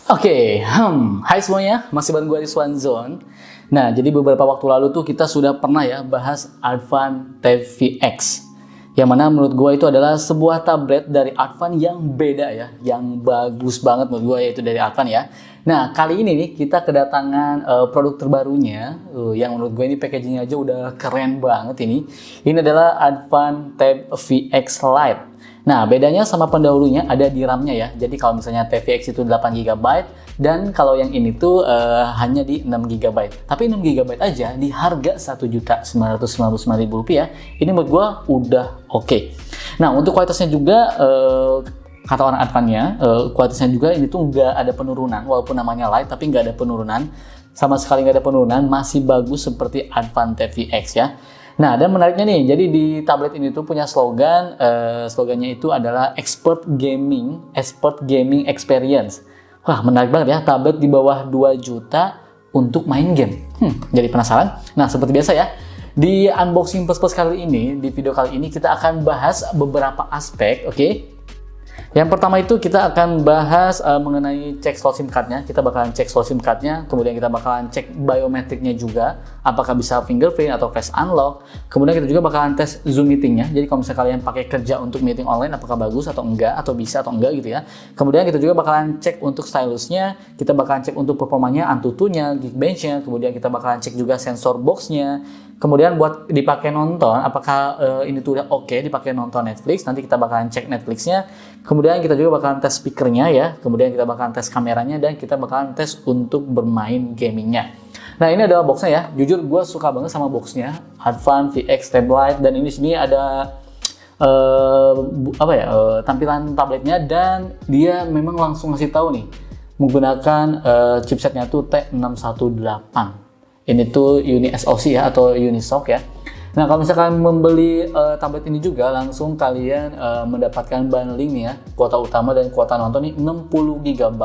Hai semuanya, masih bareng gue di Swan Zone. Nah, jadi beberapa waktu lalu tuh kita sudah pernah ya bahas Advan TVX. Yang mana menurut gue itu adalah sebuah tablet dari Advan yang beda ya, yang bagus banget menurut gue yaitu dari Advan ya. Nah, kali ini nih kita kedatangan produk terbarunya, yang menurut gue ini packagingnya aja udah keren banget ini. Ini adalah Advan Tab VX Lite. Nah, bedanya sama pendahulunya ada di RAM-nya ya. Jadi kalau misalnya TVX itu 8GB dan kalau yang ini tuh hanya di 6GB. Tapi 6GB aja di harga Rp1.999.000. Ini menurut gua udah oke. Nah, untuk kualitasnya juga kata orang Advan-nya, kualitasnya juga ini tuh nggak ada penurunan. Walaupun namanya Lite tapi nggak ada penurunan. Sama sekali nggak ada penurunan, masih bagus seperti Advan TVX ya. Nah, dan menariknya nih, jadi di tablet ini tuh punya slogan, slogannya itu adalah Expert Gaming Experience. Wah, menarik banget ya, tablet di bawah 2 juta untuk main game. Jadi penasaran? Nah, seperti biasa ya, di unboxing plus kali ini, di video kali ini kita akan bahas beberapa aspek, oke? Yang pertama itu kita akan bahas mengenai cek slot SIM card-nya. Kita bakalan cek slot SIM card-nya, kemudian kita bakalan cek biometriknya juga, apakah bisa fingerprint atau face unlock. Kemudian kita juga bakalan tes Zoom meeting-nya. Jadi kalau misalnya kalian pakai kerja untuk meeting online, apakah bagus atau enggak, atau bisa atau enggak gitu ya. Kemudian kita juga bakalan cek untuk stylus-nya, kita bakalan cek untuk performanya, Antutu-nya, Geekbench-nya, kemudian kita bakalan cek juga sensor box-nya. Kemudian buat dipakai nonton, apakah ini tuh udah oke dipakai nonton Netflix, nanti kita bakalan cek Netflix-nya. Kemudian kita juga bakalan tes speaker-nya ya, kemudian kita bakalan tes kameranya, dan kita bakalan tes untuk bermain gaming-nya. Nah, ini adalah box-nya ya, jujur gue suka banget sama box-nya, Advan VX Tab Lite, dan ini sini ada tampilan tabletnya, dan dia memang langsung ngasih tahu nih, menggunakan chipsetnya tuh T618. Ini tuh Uni SoC ya, atau Unisoc ya. Nah, kalau misalkan membeli tablet ini juga, langsung kalian mendapatkan bundling nih ya, kuota utama dan kuota nonton nih 60GB,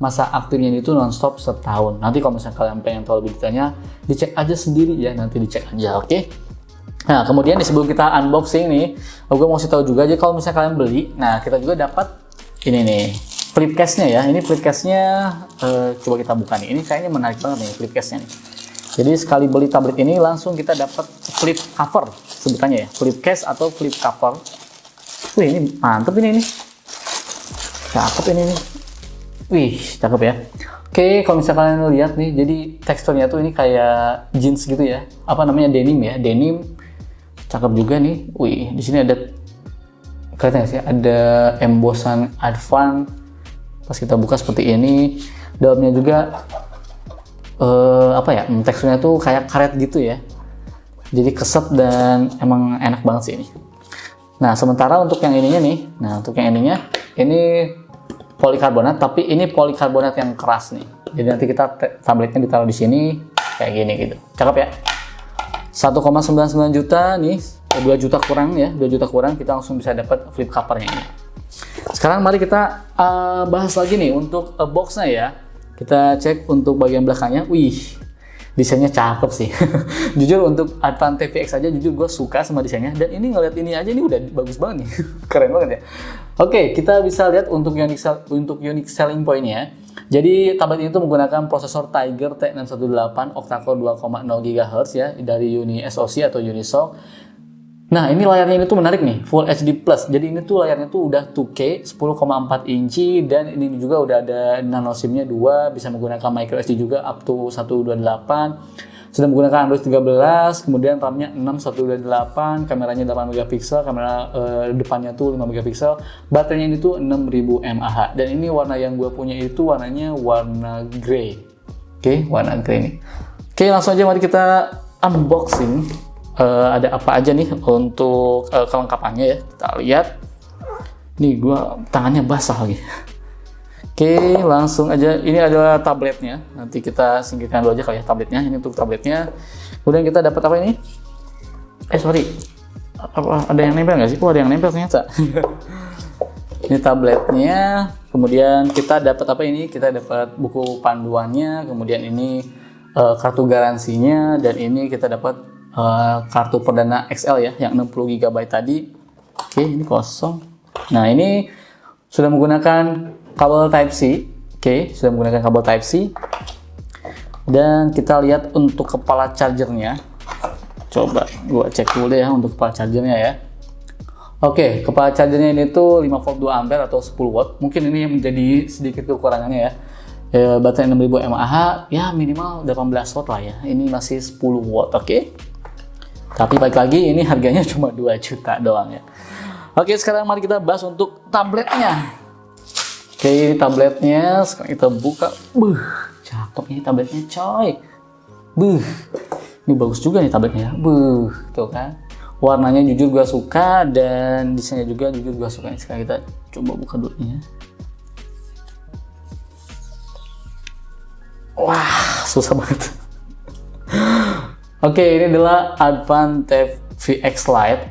masa aktifnya itu nonstop setahun. Nanti kalau misalkan kalian pengen tahu lebih detailnya, dicek aja sendiri ya, nanti dicek aja, oke? Nah, kemudian sebelum kita unboxing nih, gue mau kasih tahu juga aja kalau misalkan kalian beli, nah kita juga dapat ini nih, flip case-nya ya. Ini flip case-nya, coba kita buka nih. Ini kayaknya menarik banget nih flip case-nya nih. Jadi sekali beli tablet ini langsung kita dapat flip cover sebutannya ya, flip case atau flip cover. Wih, ini mantep ini cakep ini nih. Wih, cakep ya. Oke, kalau misalkan kalian lihat nih, jadi teksturnya tuh ini kayak jeans gitu ya, apa namanya, denim ya, denim. Cakep juga nih. Wih, di sini ada, kelihatan sih, ada embossan Advan. Pas kita buka seperti ini, dalamnya juga teksturnya tuh kayak karet gitu ya, jadi kesep dan emang enak banget sih ini. Nah, sementara untuk yang ininya nih, ini polikarbonat, tapi ini polikarbonat yang keras nih, jadi nanti kita tabletnya ditaruh di sini kayak gini gitu. Cakep ya. 1,99 juta nih, 2 juta kurang ya, 2 juta kurang kita langsung bisa dapat flip covernya ini. Sekarang mari kita bahas lagi nih untuk boxnya ya. Kita cek untuk bagian belakangnya. Wih, desainnya cakep sih. Jujur untuk Advan TVX aja, jujur gue suka sama desainnya. Dan ini ngeliat ini aja, ini udah bagus banget nih. Keren banget ya. Oke, kita bisa lihat untuk unique selling point-nya. Jadi tablet ini tuh menggunakan prosesor Tiger T618 octa-core 2,0 GHz ya, dari Uni SoC atau Unisoc. Nah, ini layarnya ini tuh menarik nih, Full HD Plus. Jadi ini tuh layarnya tuh udah 2K, 10,4 inci, dan ini juga udah ada nano SIM-nya 2, bisa menggunakan micro SD juga up to 128. Sudah menggunakan Android 13, kemudian RAM-nya 6128, kameranya 8 megapiksel, kamera depannya tuh 5 megapiksel. Baterainya ini tuh 6000 mAh. Dan ini warna yang gue punya itu warnanya warna grey. Oke, warna grey nih. Oke, langsung aja mari kita unboxing. Ada apa aja nih untuk kelengkapannya ya, kita lihat. Nih, gua tangannya basah lagi. Oke, langsung aja. Ini adalah tabletnya, nanti kita singkirkan dulu aja kali ya tabletnya. Ini untuk tabletnya. Kemudian kita dapat apa ini? Ada yang nempel nggak sih? Ada yang nempel ternyata. Ini tabletnya. Kemudian kita dapat apa ini? Kita dapat buku panduannya, kemudian ini kartu garansinya, dan ini kita dapat kartu perdana XL ya, yang 60GB tadi. Oke, ini kosong. Nah, ini sudah menggunakan kabel Type-C. Oke, sudah menggunakan kabel Type C. Dan kita lihat untuk kepala chargernya. Coba gua cek dulu ya untuk kepala chargernya ya. Oke, kepala chargernya ini tuh 5 volt 2 ampere atau 10 watt. Mungkin ini yang menjadi sedikit kekurangannya ya. Baterai 6000 mAh ya minimal 18 watt lah ya. Ini masih 10 watt, oke. Tapi balik lagi ini harganya cuma 2 juta doang ya. Oke, sekarang mari kita bahas untuk tabletnya. Oke, ini tabletnya sekarang kita buka. Cakep ini tabletnya coy. Ini bagus juga nih tabletnya. Tuh kan. Warnanya jujur gua suka dan desainnya juga jujur gua suka. Sekarang kita coba buka dulu ya. Wah, susah banget. Oke, ini adalah Advan Tab VX Lite.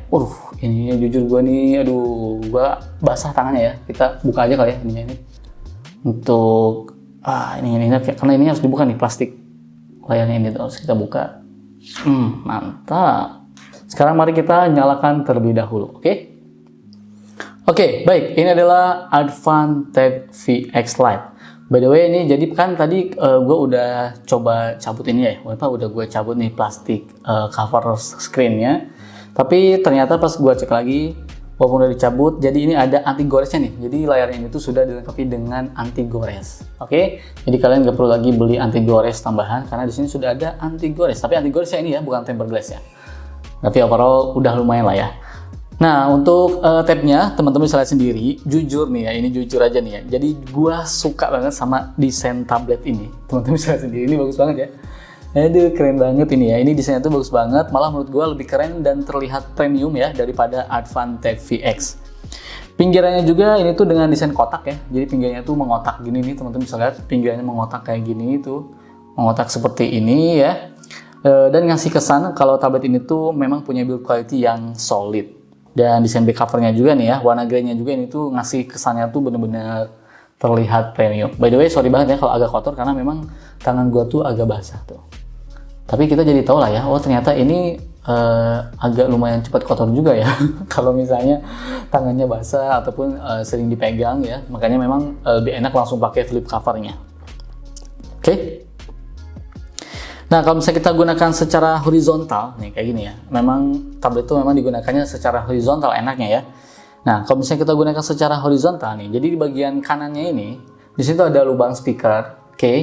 Ini jujur gua nih, gua basah tangannya ya. Kita buka aja kali ya ininya ini. Untuk ini karena ini harus dibuka nih plastik layarnya ini harus kita buka. Mantap. Sekarang mari kita nyalakan terlebih dahulu, oke? Oke, baik. Ini adalah Advan Tab VX Lite. By the way, ini jadi kan tadi gue udah coba cabut ini ya. Udah gue cabut nih plastik cover screennya. Tapi ternyata pas gue cek lagi, walaupun udah dicabut, jadi ini ada anti goresnya nih. Jadi layarnya ini tuh sudah dilengkapi dengan anti gores. Oke, jadi kalian nggak perlu lagi beli anti gores tambahan karena di sini sudah ada anti gores. Tapi anti goresnya ini ya, bukan tempered glass ya. Tapi overall udah lumayan lah ya. Nah, untuk tabnya teman-teman bisa lihat sendiri. Jujur nih ya, ini jujur aja nih ya. Jadi gua suka banget sama desain tablet ini. Teman-teman bisa lihat sendiri, ini bagus banget ya. Aduh, keren banget ini ya. Ini desainnya tuh bagus banget. Malah menurut gua lebih keren dan terlihat premium ya daripada Advan Tab VX. Pinggirannya juga ini tuh dengan desain kotak ya. Jadi pinggirnya tuh mengotak gini nih, teman-teman bisa lihat. Pinggirannya mengotak kayak gini tuh. Mengotak seperti ini ya. Dan ngasih kesan kalau tablet ini tuh memang punya build quality yang solid. Dan desain back covernya juga nih ya, warna grey-nya juga ini tuh ngasih kesannya tuh bener-bener terlihat premium. By the way, sorry banget ya kalau agak kotor karena memang tangan gua tuh agak basah tuh. Tapi kita jadi tahu lah ya, oh ternyata ini agak lumayan cepat kotor juga ya. Kalau misalnya tangannya basah ataupun sering dipegang ya, makanya memang lebih enak langsung pakai flip covernya. Oke. Nah, kalau misalnya kita gunakan secara horizontal, nih kayak gini ya, memang tablet itu memang digunakannya secara horizontal enaknya ya. Nah, kalau misalnya kita gunakan secara horizontal nih, jadi di bagian kanannya ini, di situ ada lubang speaker, oke.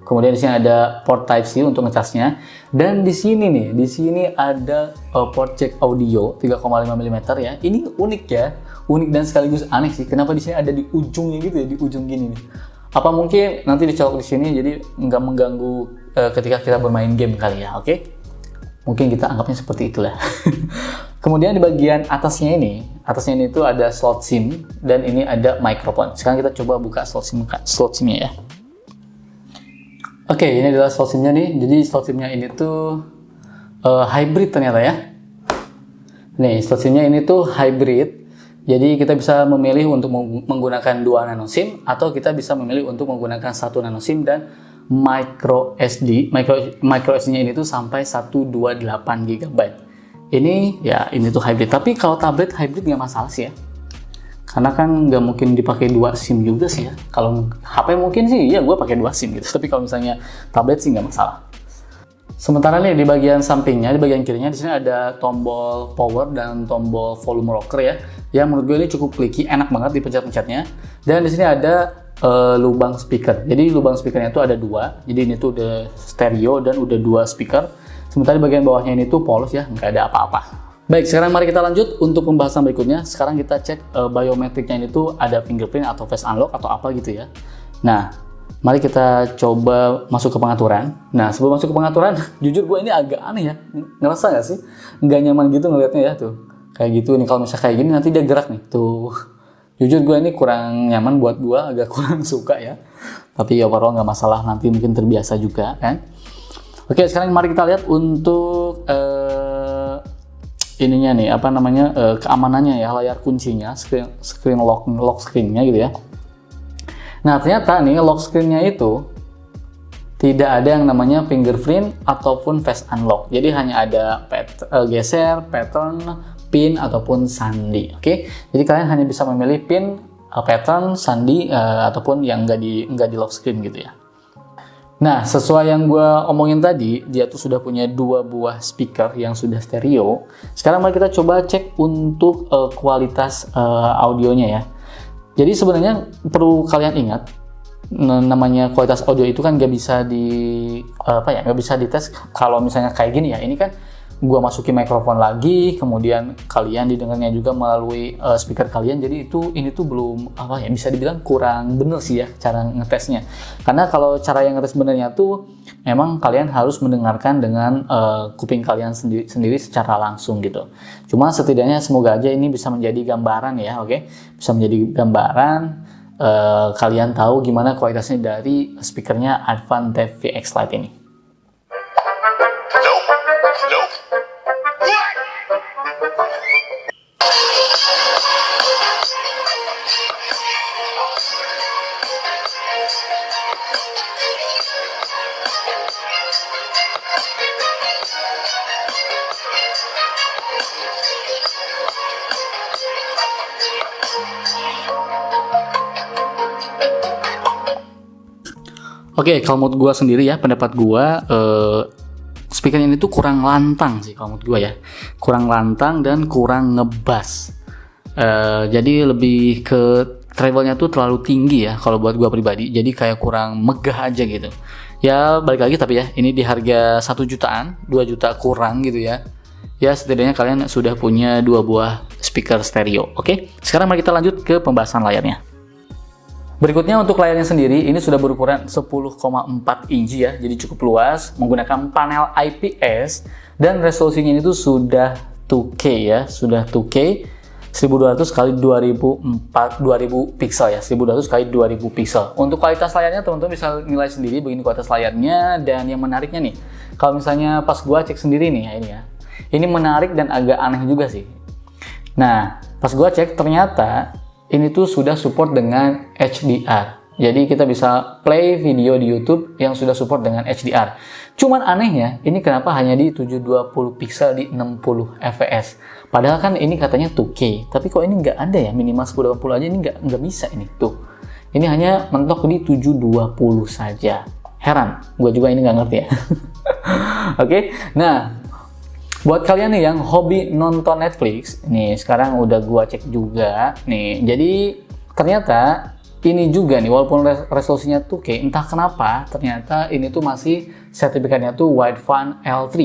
Kemudian di sini ada port Type C untuk ngecasnya, dan di sini nih, di sini ada port jack audio 3,5 mm ya. Ini unik ya, unik dan sekaligus aneh sih. Kenapa di sini ada di ujungnya gitu ya, di ujung gini nih? Apa mungkin nanti dicolok di sini jadi nggak mengganggu ketika kita bermain game kali ya, oke? Mungkin kita anggapnya seperti itulah. Kemudian di bagian atasnya ini tuh ada slot SIM dan ini ada mikrofon. Sekarang kita coba buka slot SIM-nya ya. Oke, ini adalah slot SIM-nya nih. Jadi slot SIM-nya ini tuh hybrid ternyata ya. Nih, slot SIM-nya ini tuh hybrid. Jadi kita bisa memilih untuk menggunakan 2 nano SIM atau kita bisa memilih untuk menggunakan 1 nano SIM dan micro SD. Micro SD-nya ini tuh sampai 128 GB. Ini ya ini tuh hybrid. Tapi kalau tablet hybrid nggak masalah sih ya. Karena kan nggak mungkin dipakai 2 SIM juga sih ya. Kalau HP mungkin sih ya gue pakai 2 SIM gitu. Tapi kalau misalnya tablet sih nggak masalah. Sementara nih di bagian sampingnya, di bagian kirinya di sini ada tombol power dan tombol volume rocker ya. Yang menurut gue ini cukup clicky, enak banget dipencet-pencetnya. Dan di sini ada lubang speaker. Jadi lubang speakernya itu ada 2. Jadi ini tuh udah stereo dan udah 2 speaker. Sementara di bagian bawahnya ini tuh polos ya, nggak ada apa-apa. Baik, sekarang mari kita lanjut untuk pembahasan berikutnya. Sekarang kita cek biometriknya ini tuh ada fingerprint atau face unlock atau apa gitu ya. Nah, mari kita coba masuk ke pengaturan. Nah, sebelum masuk ke pengaturan, jujur gue ini agak aneh ya. Ngerasa nggak sih? Nggak nyaman gitu ngelihatnya ya tuh. Kayak gitu nih, kalau misalnya kayak gini nanti dia gerak nih. Tuh. Jujur gue ini kurang nyaman buat gue, agak kurang suka ya. Tapi ya overall nggak masalah, nanti mungkin terbiasa juga kan. Oke, sekarang mari kita lihat untuk ininya nih, apa namanya, keamanannya ya, layar kuncinya, screen lock screen-nya gitu ya. Nah, ternyata nih lock screen-nya itu tidak ada yang namanya fingerprint ataupun face unlock. Jadi hanya ada geser, pattern, pin ataupun sandi. Oke. Jadi kalian hanya bisa memilih pin pattern, sandi, ataupun yang nggak di lock screen gitu ya. Nah, sesuai yang gue omongin tadi, dia tuh sudah punya 2 buah speaker yang sudah stereo. Sekarang mari kita coba cek untuk kualitas audionya ya. Jadi sebenarnya perlu kalian ingat, namanya kualitas audio itu kan nggak bisa nggak bisa dites kalau misalnya kayak gini ya. Ini kan gua masukin mikrofon lagi, kemudian kalian didengarnya juga melalui speaker kalian. Jadi ini tuh belum bisa dibilang kurang bener sih ya cara ngetesnya. Karena kalau cara yang ngetes benernya tuh memang kalian harus mendengarkan dengan kuping kalian sendiri secara langsung gitu. Cuma setidaknya semoga aja ini bisa menjadi gambaran ya, oke? Bisa menjadi gambaran kalian tahu gimana kualitasnya dari speakernya Advan Dev VX Lite ini. Oke, kalau menurut gue sendiri ya, pendapat gue, speaker ini tuh kurang lantang sih kalau menurut gue ya. Kurang lantang dan kurang ngebass. Jadi lebih ke treble-nya tuh terlalu tinggi ya kalau buat gue pribadi. Jadi kayak kurang megah aja gitu. Ya balik lagi tapi ya, ini di harga 1 jutaan, 2 juta kurang gitu ya. Ya setidaknya kalian sudah punya 2 buah speaker stereo. Oke, sekarang mari kita lanjut ke pembahasan layarnya. Berikutnya untuk layarnya sendiri, ini sudah berukuran 10,4 inci ya, jadi cukup luas, menggunakan panel IPS, dan resolusinya ini tuh sudah 2K ya, sudah 2K, 1200 kali 2000 pixel ya, 1200 kali 2000 pixel. Untuk kualitas layarnya teman-teman bisa nilai sendiri begini kualitas layarnya, dan yang menariknya nih, kalau misalnya pas gua cek sendiri nih ya ini ya, ini menarik dan agak aneh juga sih. Nah, pas gua cek ternyata ini tuh sudah support dengan HDR. Jadi kita bisa play video di YouTube yang sudah support dengan HDR. Cuman anehnya, ini kenapa hanya di 720 pixel di 60 fps. Padahal kan ini katanya 2K. Tapi kok ini nggak ada ya, minimal 1080 aja ini nggak bisa ini tuh. Ini hanya mentok di 720 saja. Heran, gue juga ini nggak ngerti ya. Oke, nah buat kalian nih yang hobi nonton Netflix, nih sekarang udah gua cek juga nih. Jadi ternyata ini juga nih, walaupun resolusinya 2K, entah kenapa ternyata ini tuh masih sertifikatnya tuh Wideview L3.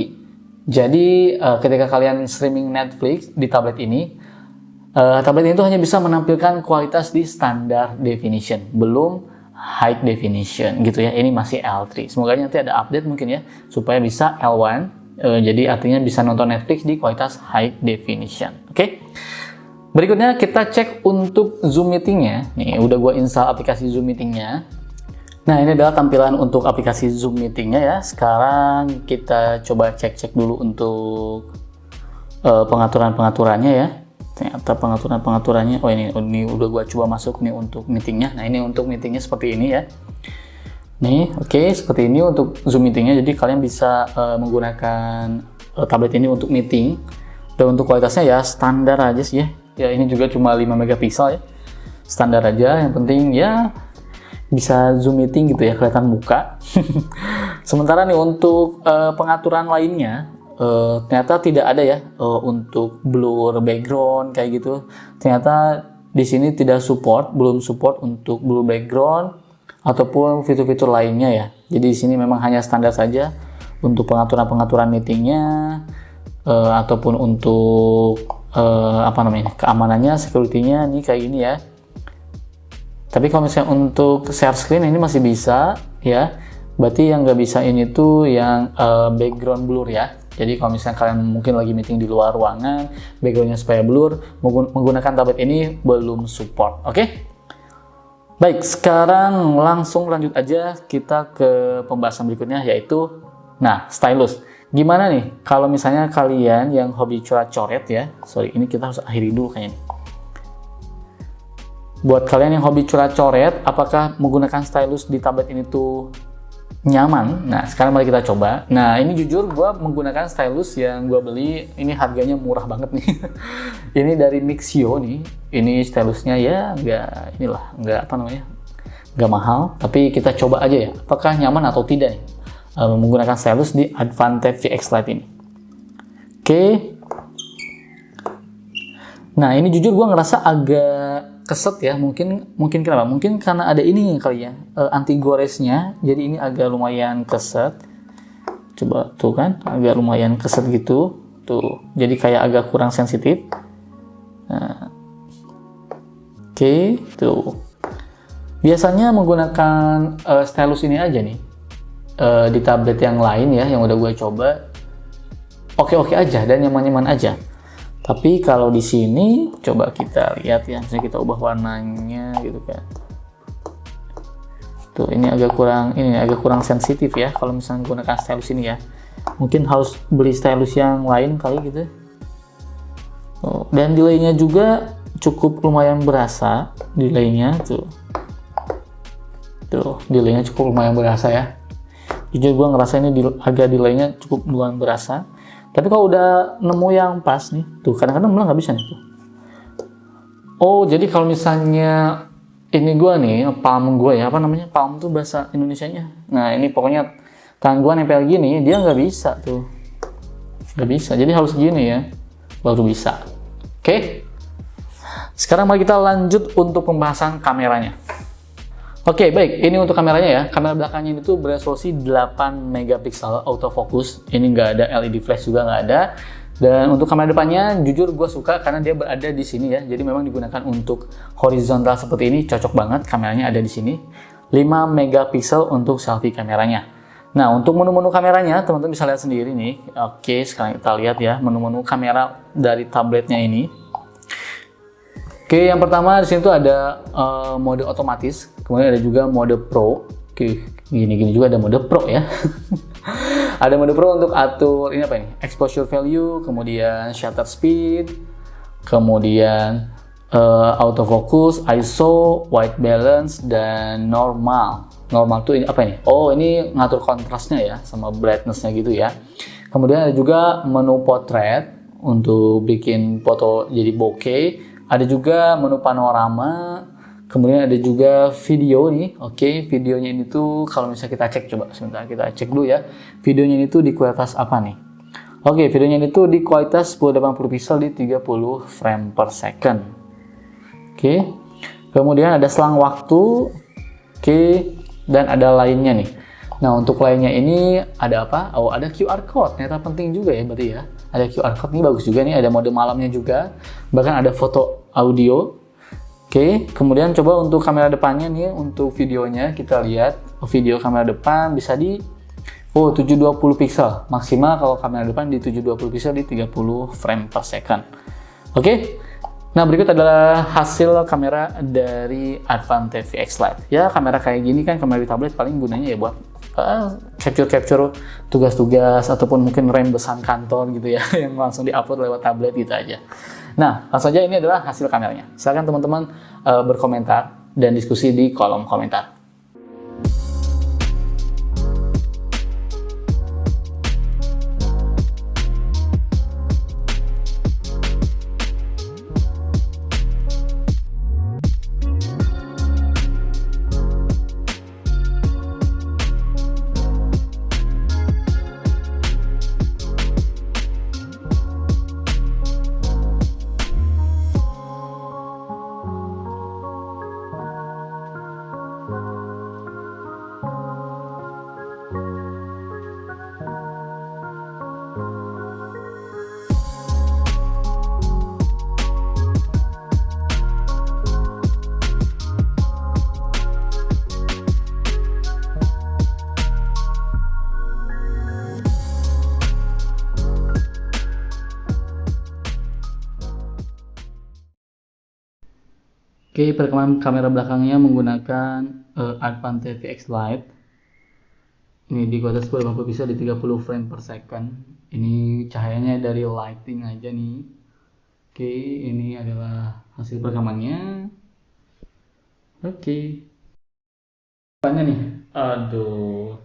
Jadi ketika kalian streaming Netflix di tablet ini tuh hanya bisa menampilkan kualitas di standar definition, belum high definition gitu ya. Ini masih L3. Semoga nanti ada update mungkin ya supaya bisa L1. Jadi artinya bisa nonton Netflix di kualitas high definition. Oke. Berikutnya kita cek untuk Zoom meetingnya. Nih udah gue install aplikasi Zoom meetingnya. Nah ini adalah tampilan untuk aplikasi Zoom meetingnya ya. Sekarang kita coba cek dulu untuk pengaturannya ya. Ternyata pengaturannya. Oh ini udah gue coba masuk nih untuk meetingnya. Nah ini untuk meetingnya seperti ini ya. Nih, oke, seperti ini untuk Zoom meetingnya. Jadi kalian bisa menggunakan tablet ini untuk meeting. Dan untuk kualitasnya ya standar aja sih ya. Ya ini juga cuma 5 megapiksel ya. Standar aja, yang penting ya bisa Zoom meeting gitu ya, kelihatan muka. Sementara nih untuk pengaturan lainnya, ternyata tidak ada ya untuk blur background kayak gitu. Ternyata di sini tidak support, belum support untuk blur background ataupun fitur-fitur lainnya ya. Jadi di sini memang hanya standar saja untuk pengaturan meetingnya ataupun untuk keamanannya, security-nya nih kayak gini ya. Tapi kalau misalnya untuk share screen ini masih bisa ya. Berarti yang nggak bisa ini tuh yang background blur ya. Jadi kalau misalnya kalian mungkin lagi meeting di luar ruangan, backgroundnya supaya blur, menggunakan tablet ini belum support. Oke? Baik, sekarang langsung lanjut aja kita ke pembahasan berikutnya yaitu stylus. Gimana nih kalau misalnya kalian yang hobi coret-coret ya. Sorry, ini kita harus akhiri dulu kayaknya. Buat kalian yang hobi coret-coret, apakah menggunakan stylus di tablet ini tuh nyaman. Nah, sekarang mari kita coba. Nah, ini jujur gue menggunakan stylus yang gue beli. Ini harganya murah banget nih. Ini dari Mixio nih. Ini stylusnya ya nggak mahal. Tapi kita coba aja ya, apakah nyaman atau tidak nih menggunakan stylus di Advante VX Lite ini. Oke. Nah, ini jujur gue ngerasa agak keset ya, mungkin kenapa? Mungkin karena ada ini kali ya, anti goresnya, jadi ini agak lumayan keset. Coba tuh kan, agak lumayan keset gitu, tuh, jadi kayak agak kurang sensitif. Nah, oke, tuh. Biasanya menggunakan stylus ini aja nih di tablet yang lain ya, yang udah gue coba, oke aja dan nyaman-nyaman aja. Tapi kalau di sini coba kita lihat ya, misalnya kita ubah warnanya gitu kan. Tuh, ini agak kurang sensitif ya kalau misalnya menggunakan stylus ini ya. Mungkin harus beli stylus yang lain kali gitu. Oh, dan delaynya juga cukup lumayan berasa, delaynya tuh. Tuh, delaynya cukup lumayan berasa ya. Jujur gue ngerasa ini agak delaynya cukup lumayan berasa. Tapi kalau udah nemu yang pas nih, tuh kadang-kadang malah nggak bisa nih tuh. Oh, jadi kalau misalnya ini gue nih, palm gue ya, apa namanya? Palm tuh bahasa Indonesianya. Nah, ini pokoknya tangan gue nempel gini, dia nggak bisa tuh. Nggak bisa, jadi harus gini ya, baru bisa. Oke? Sekarang mari kita lanjut untuk pembahasan kameranya. Oke, baik. Ini untuk kameranya ya. Kamera belakangnya ini tuh beresolusi 8 megapiksel autofocus. Ini nggak ada LED flash juga nggak ada. Dan untuk kamera depannya, jujur gue suka karena dia berada di sini ya. Jadi memang digunakan untuk horizontal seperti ini, cocok banget. Kameranya ada di sini. 5 megapiksel untuk selfie kameranya. Nah, untuk menu-menu kameranya, teman-teman bisa lihat sendiri nih. Oke, sekarang kita lihat ya menu-menu kamera dari tabletnya ini. Oke, yang pertama di sini tuh ada mode otomatis, kemudian ada juga mode pro. Oke, gini juga ada mode pro ya. Ada mode pro untuk atur ini apa ini? Exposure value, kemudian shutter speed, kemudian autofocus, ISO, white balance, dan normal. Normal tuh ini apa ini? Oh, ini ngatur kontrasnya ya, sama brightness-nya gitu ya. Kemudian ada juga menu portrait untuk bikin foto jadi bokeh. Ada juga menu panorama, kemudian ada juga video nih. Oke, videonya ini tuh kalau misalnya kita cek, coba sebentar kita cek dulu ya. Videonya ini tuh di kualitas apa nih? Oke, videonya ini tuh di kualitas 1080 pixel di 30 frame per second. Oke, kemudian ada selang waktu. Oke, dan ada lainnya nih. Nah, untuk lainnya ini ada apa? Oh, ada QR code. Ternyata penting juga ya berarti ya. Ada QR code nih, bagus juga nih. Ada mode malamnya juga. Bahkan ada foto audio. Oke, kemudian coba untuk kamera depannya nih, untuk videonya kita lihat. Video kamera depan bisa di 720 pixel. Maksimal kalau kamera depan di 720 pixel di 30 frame per second. Oke. Nah, berikut adalah hasil kamera dari Advante VX Lite. Ya, kamera kayak gini kan, kamera di tablet paling gunanya ya buat capture tugas-tugas ataupun mungkin rembesan kantor gitu ya, yang langsung diupload lewat tablet gitu aja. Nah, langsung aja ini adalah hasil kameranya. Silakan teman-teman berkomentar dan diskusi di kolom komentar. Oke, perekaman kamera belakangnya menggunakan Advante VX Lite. Ini di kualitas 1080 pixel di 30 frame per second. Ini cahayanya dari lighting aja nih. Oke, ini adalah hasil perekamannya. Oke. Apanya nih? Aduh.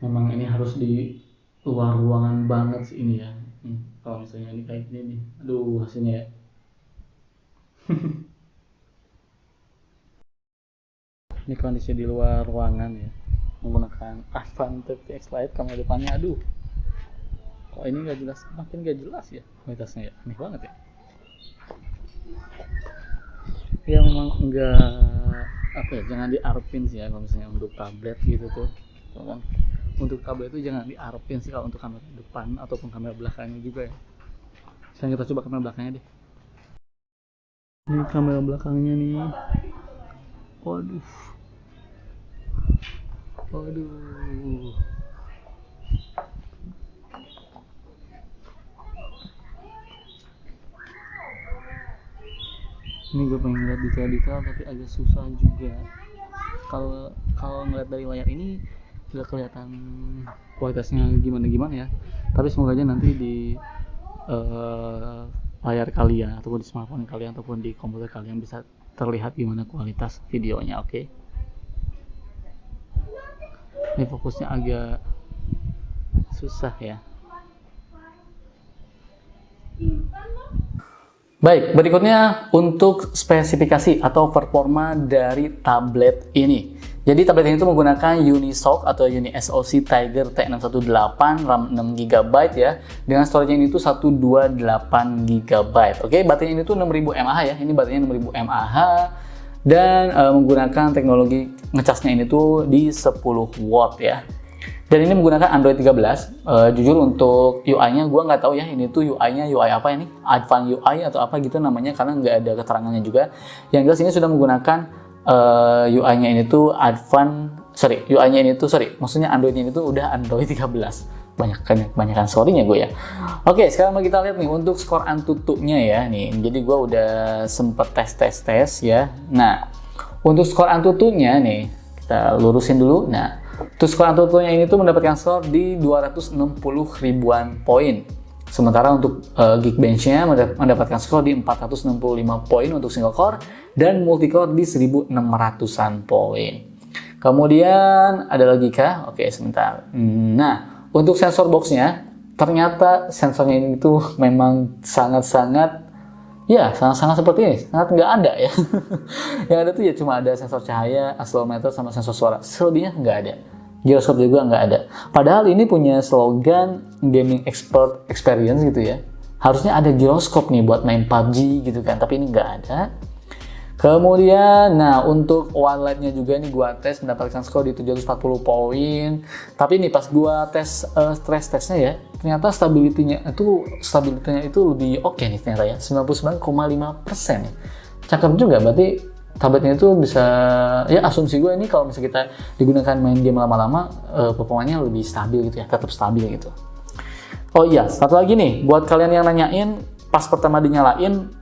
Memang ini harus di luar ruangan banget sih ini ya. Kalau misalnya ini kayak gini nih, aduh hasilnya ya. Ini kondisi di luar ruangan ya, menggunakan Advan 30X Lite, kamera depannya, aduh kok ini nggak jelas, makin nggak jelas ya kualitasnya ya, aneh banget ya. Ya memang enggak apa ya, jangan diarpin sih ya kalau misalnya untuk tablet gitu tuh kan. Untuk tablet itu jangan diarpin sih kalau untuk kamera depan ataupun kamera belakangnya juga ya. Sekarang kita coba kamera belakangnya deh. Ini kamera belakangnya nih. Waduh. Waduh. Ini gue pengen lihat detail-detail tapi agak susah juga. Kalau ngeliat dari layar ini nggak kelihatan kualitasnya gimana ya. Tapi semoga aja nanti di layar kalian ataupun di smartphone kalian ataupun di komputer kalian bisa terlihat gimana kualitas videonya, oke? Ini fokusnya agak susah ya. Baik, berikutnya untuk spesifikasi atau performa dari tablet ini. Jadi tablet ini tuh menggunakan Unisoc atau UniSoc Tiger T618, RAM 6GB ya. Dengan storage ini tuh 128GB. Oke, baterainya ini tuh 6000 mAh ya. Ini baterainya 6000 mAh dan menggunakan teknologi ngecasnya ini tuh di 10 watt ya. Dan ini menggunakan Android 13. Jujur untuk UI-nya gue nggak tahu ya, ini tuh UI-nya UI apa ini? Advan UI atau apa gitu namanya, karena nggak ada keterangannya juga. Yang jelas ini sudah menggunakan UI-nya ini tuh maksudnya Android-nya ini tuh udah Android 13. Banyakan sorry-nya gue ya. Oke, sekarang mau kita lihat nih untuk skor Antutu-nya ya nih. Jadi gue udah sempet tes ya. Nah, untuk skor Antutu-nya nih kita lurusin dulu. Nah, untuk skor Antutu-nya ini tuh mendapatkan skor di 260 ribuan poin. Sementara untuk Geekbench-nya mendapatkan skor di 465 poin untuk single core dan multicore di 1600-an poin. Kemudian ada lagi kah? Oke, sebentar. Nah, untuk sensor box-nya ternyata sensornya ini tuh memang sangat-sangat seperti ini, sangat nggak ada ya. Yang ada tuh ya cuma ada sensor cahaya, accelerometer, sama sensor suara. Selebihnya nggak ada. Gyroscope juga nggak ada. Padahal ini punya slogan gaming expert experience gitu ya. Harusnya ada gyroscope nih buat main PUBG gitu kan, tapi ini nggak ada. Kemudian, nah untuk one light-nya juga nih gua tes mendapatkan skor di 740 poin. Tapi nih pas gua tes stress testnya ya, ternyata stability-nya itu lebih oke nih ternyata ya, 99,5%. Cakep juga, berarti tabletnya itu bisa, ya asumsi gue ini kalau misalnya kita digunakan main game lama-lama, performanya lebih stabil gitu ya, tetap stabil gitu. Oh iya, satu lagi nih, buat kalian yang nanyain pas pertama dinyalain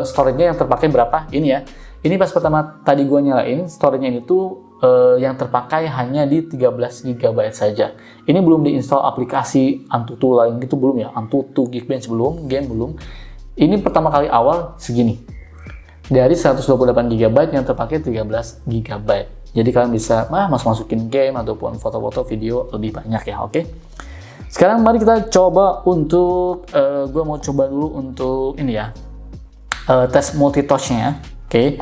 storage-nya yang terpakai berapa, ini ya. Ini pas pertama tadi gue nyalain, storage-nya ini tuh yang terpakai hanya di 13GB saja. Ini belum diinstal aplikasi Antutu lain gitu, belum ya, Antutu, Geekbench belum, game belum. Ini pertama kali awal segini. Dari 128GB yang terpakai 13GB. Jadi kalian bisa masukin game ataupun foto-foto video lebih banyak ya, oke? Sekarang mari kita coba untuk, gue mau coba dulu untuk ini ya, tes multitouch-nya, oke?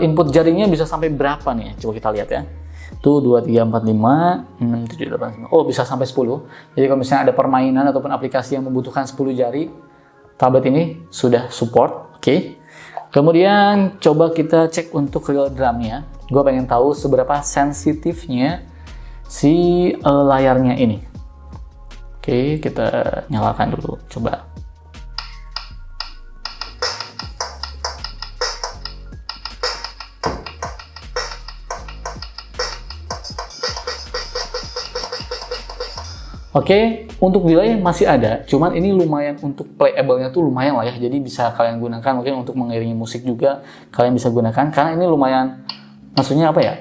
Input jaringnya bisa sampai berapa nih? Coba kita lihat ya. Tuh 2, 3, 4, 5, 6, 7, 8, 9. Oh, bisa sampai 10. Jadi kalau misalnya ada permainan ataupun aplikasi yang membutuhkan 10 jari, tablet ini sudah support, oke? Kemudian coba kita cek untuk real drumnya. Gue pengen tahu seberapa sensitifnya si layarnya ini. Oke, kita nyalakan dulu, coba. Oke, untuk delay masih ada, cuman ini lumayan untuk playable-nya tuh lumayan lah ya, jadi bisa kalian gunakan mungkin untuk mengiringi musik juga kalian bisa gunakan, karena ini lumayan, maksudnya apa ya,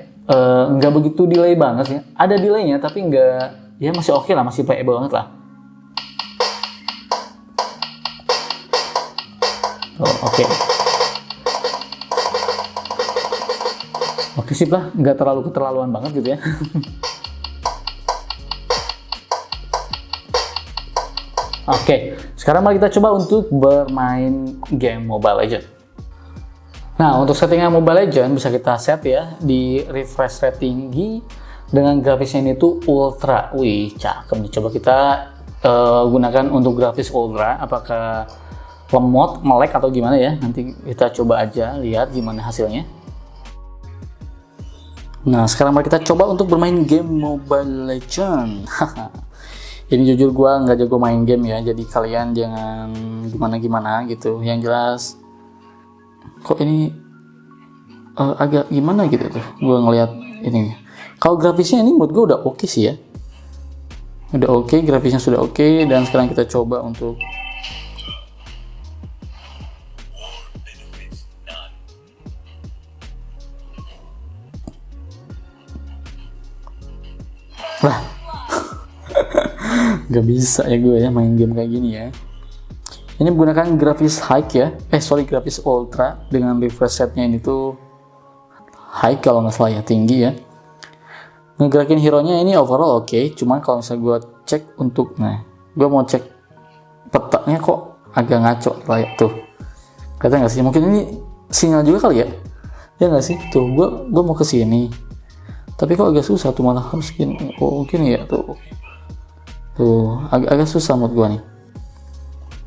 nggak begitu delay banget sih, ada delaynya tapi nggak, ya masih oke lah, masih playable banget lah. Oke. Oke sip lah, nggak terlalu keterlaluan banget gitu ya. Oke, sekarang mari kita coba untuk bermain game Mobile Legends. Nah, untuk settingan Mobile Legends bisa kita set ya di refresh rate tinggi dengan grafisnya ini tuh ultra. Wih, cakep nih. Coba kita gunakan untuk grafis ultra. Apakah lemot, melek atau gimana ya? Nanti kita coba aja lihat gimana hasilnya. Nah, sekarang mari kita coba untuk bermain game Mobile Legends. Ini jujur gue nggak jago main game ya, jadi kalian jangan gimana-gimana gitu. Yang jelas, kok ini agak gimana gitu tuh. Gue ngeliat ini. Kalau grafisnya ini menurut gue udah oke sih ya. Udah oke, grafisnya sudah oke. Dan sekarang kita coba untuk lah. Gak bisa ya gue ya main game kayak gini ya. Ini menggunakan grafis high ya. Grafis ultra dengan refresh rate-nya ini tuh high kalau nggak salah ya, tinggi ya. Ngegerakin hero-nya ini overall oke. Cuman kalau misalnya gue cek untuk, gue mau cek petanya kok agak ngaco lah ya tuh. Kata nggak sih? Mungkin ini sinyal juga kali ya? Ya nggak sih? Tuh, gue mau ke sini. Tapi kok agak susah tuh, malah harus gini. Oh, mungkin ya tuh. Tuh, agak susah menurut gua nih.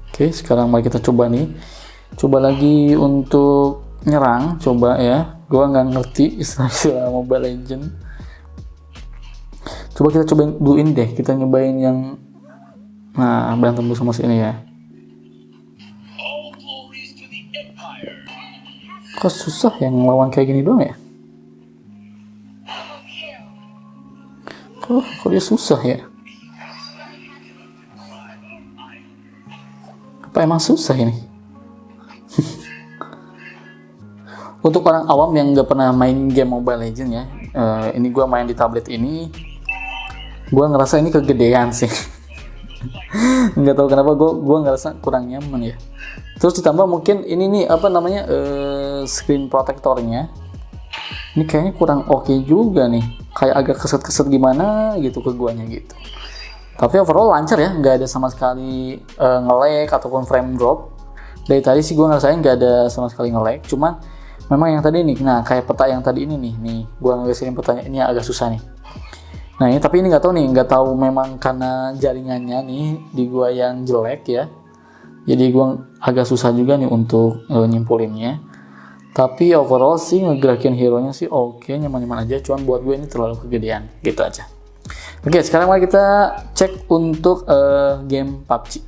Oke, sekarang mari kita coba nih. Coba lagi untuk nyerang, coba ya. Gua nggak ngerti istilah Mobile Legends. Coba kita cobain dulu ini deh. Kita nyobain yang berantem sama si ini ya. Kok susah yang ngelawan kayak gini doang ya? Kok dia susah ya? Apa emang susah ini? Untuk orang awam yang nggak pernah main game Mobile Legends ya, ini gue main di tablet ini, gue ngerasa ini kegedean sih. Nggak tahu kenapa gue ngerasa kurang nyaman ya. Terus ditambah mungkin ini nih screen protectornya, ini kayaknya kurang oke juga nih. Kayak agak keset-keset gimana gitu ke guanya gitu. Tapi overall lancar ya, nggak ada sama sekali nge-lag ataupun frame drop. Dari tadi sih gue ngerasain nggak ada sama sekali nge-lag. Cuman memang yang tadi nih, kayak peta yang tadi ini nih gue ngasihin petanya ini agak susah nih. Nah ini tapi ini nggak tahu memang karena jaringannya nih di gue yang jelek ya. Jadi gue agak susah juga nih untuk nyimpulinnya. Tapi overall sih ngegerakin hero-nya sih oke, nyaman-nyaman aja. Cuman buat gue ini terlalu kegedean, gitu aja. Oke, sekarang mari kita cek untuk game PUBG.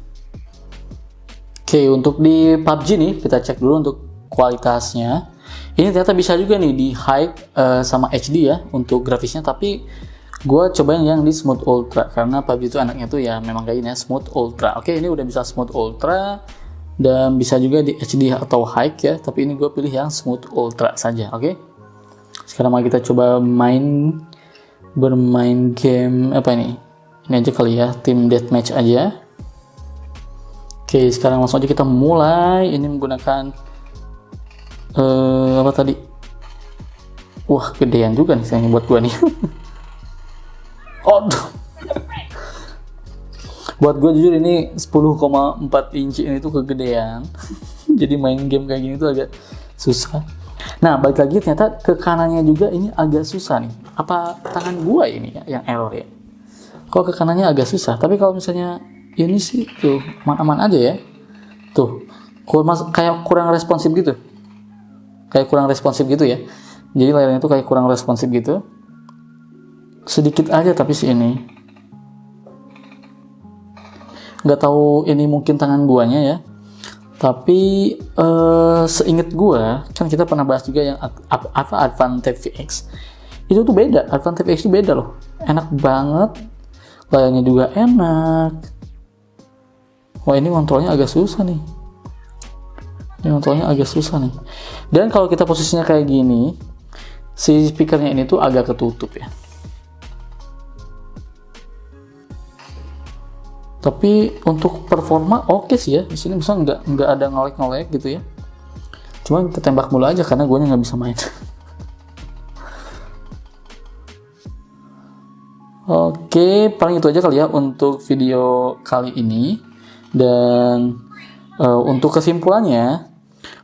Oke, untuk di PUBG nih kita cek dulu untuk kualitasnya. Ini ternyata bisa juga nih di high sama HD ya untuk grafisnya. Tapi gue cobain yang di smooth ultra karena PUBG itu anaknya tuh ya memang kayak gini ya, smooth ultra. Oke, ini udah bisa smooth ultra. Dan bisa juga di HD atau high ya, tapi ini gue pilih yang smooth ultra saja. Oke. Sekarang mari kita coba bermain game apa ini? Ini aja kali ya, team deathmatch aja. Oke, sekarang langsung aja kita mulai. Ini menggunakan apa tadi? Wah, gedean juga nih sayangnya buat gue nih. Buat gue jujur ini 10,4 inci ini tuh kegedean. Jadi main game kayak gini tuh agak susah. Nah balik lagi ternyata ke kanannya juga ini agak susah nih. Apa tangan gue ini ya yang error ya? Kok ke kanannya agak susah. Tapi kalau misalnya ini sih tuh aman-aman aja ya. Tuh kayak kurang responsif gitu. Kayak kurang responsif gitu ya. Jadi layarnya tuh kayak kurang responsif gitu. Sedikit aja tapi sih ini. Nggak tahu ini mungkin tangan guanya ya, tapi seinget gua kan kita pernah bahas juga yang Advantage VX itu tuh beda. Advantage VX itu beda loh, enak banget, layarnya juga enak. Wah ini kontrolnya agak susah nih, dan kalau kita posisinya kayak gini si speakernya ini tuh agak ketutup ya. Tapi untuk performa oke sih ya. Di sini misalnya nggak ada nge-lag gitu ya. Cuma kita tembak mulu aja karena gue nggak bisa main. Oke, paling itu aja kali ya untuk video kali ini. Dan untuk kesimpulannya,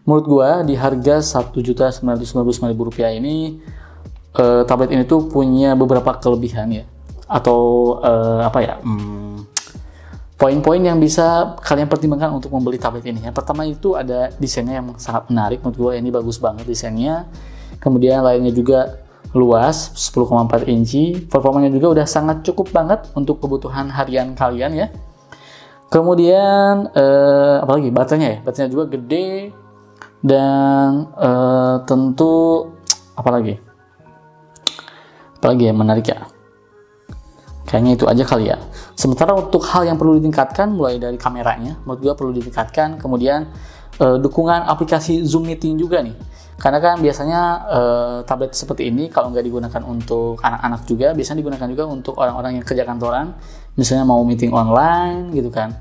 menurut gua di harga Rp1.999.000 ini, tablet ini tuh punya beberapa kelebihan ya, atau poin-poin yang bisa kalian pertimbangkan untuk membeli tablet ini. Yang pertama itu ada desainnya yang sangat menarik, menurut gue ini bagus banget desainnya. Kemudian layarnya juga luas, 10,4 inci, performanya juga udah sangat cukup banget untuk kebutuhan harian kalian ya. Kemudian apalagi baterainya juga gede, dan tentu apalagi yang menarik ya. Kayaknya itu aja kali ya. Sementara untuk hal yang perlu ditingkatkan, mulai dari kameranya, menurut gue perlu ditingkatkan. Kemudian dukungan aplikasi Zoom Meeting juga nih. Karena kan biasanya tablet seperti ini kalau nggak digunakan untuk anak-anak juga, biasanya digunakan juga untuk orang-orang yang kerja kantoran. Misalnya mau meeting online gitu kan.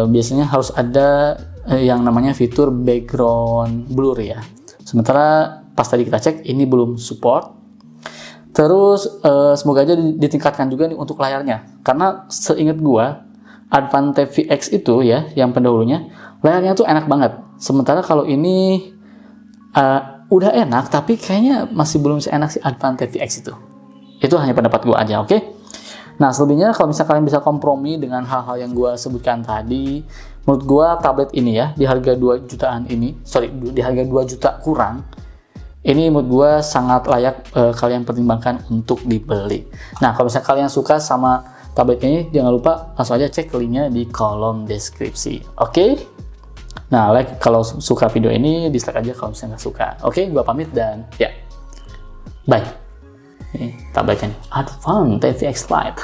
Biasanya harus ada yang namanya fitur background blur ya. Sementara pas tadi kita cek ini belum support. Terus semoga aja ditingkatkan juga nih untuk layarnya. Karena seingat gua, Advance VX itu ya, yang pendahulunya, layarnya tuh enak banget. Sementara kalau ini udah enak, tapi kayaknya masih belum seenak si Advance VX itu. Itu hanya pendapat gua aja, oke? Nah, selebihnya kalau misalnya kalian bisa kompromi dengan hal-hal yang gua sebutkan tadi, menurut gua tablet ini ya, di harga 2 jutaan ini, di harga 2 juta kurang, ini menurut gue sangat layak kalian pertimbangkan untuk dibeli. Nah, kalau misalnya kalian suka sama tablet ini, jangan lupa langsung aja cek linknya di kolom deskripsi. Oke? Nah, like kalau suka video ini, dislike aja kalau misalnya nggak suka. Oke, gue pamit dan ya, bye. Ini tabletnya Advance VX Lite.